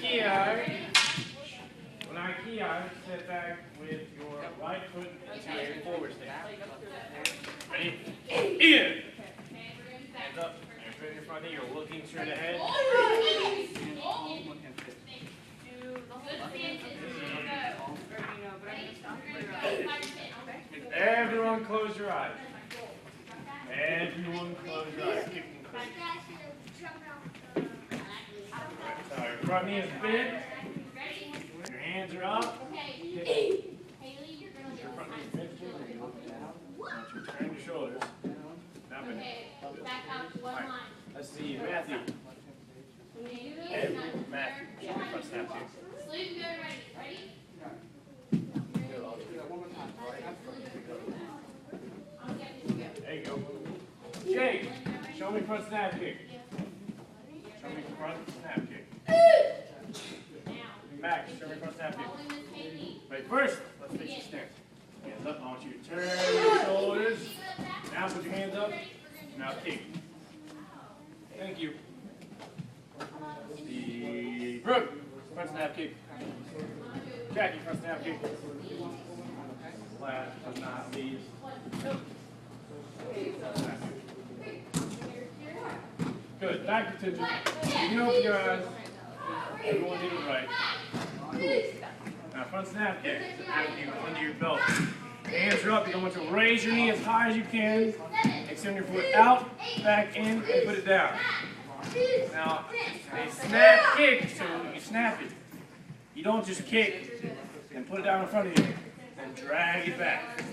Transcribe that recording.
key out, sit back with your right foot into a forward stance. Ready? In! Hands up. And put it in front of you. You're looking straight ahead. Everyone close your eyes. Everyone close your eyes. So your front knee is bent. Your hands are up. Your front knee is bent. Turn your shoulders. Now back up to one line. Let's see, Matthew. Matthew, show me front snap kick. Sleep good, ready? There you go. Jake, show me front snap kick. Show me front snap kick. Max, show me front snap kick. Wait, first, let's fix your stance. Hands up. I want you to turn your shoulders. Now put your hands up. Now kick. Thank you. The Brooke, front snap kick. Jackie, front snap kick. Last but not least. Good. Back to attention. You can open your eyes. Everyone did it right. Cool. Now front snap kick. Under your belt. Hands are up. You want to raise your knee as high as you can. Extend your foot out, back in, and put it down. Now, a snap kick, so you snap it. You don't just kick and put it down in front of you and drag it back.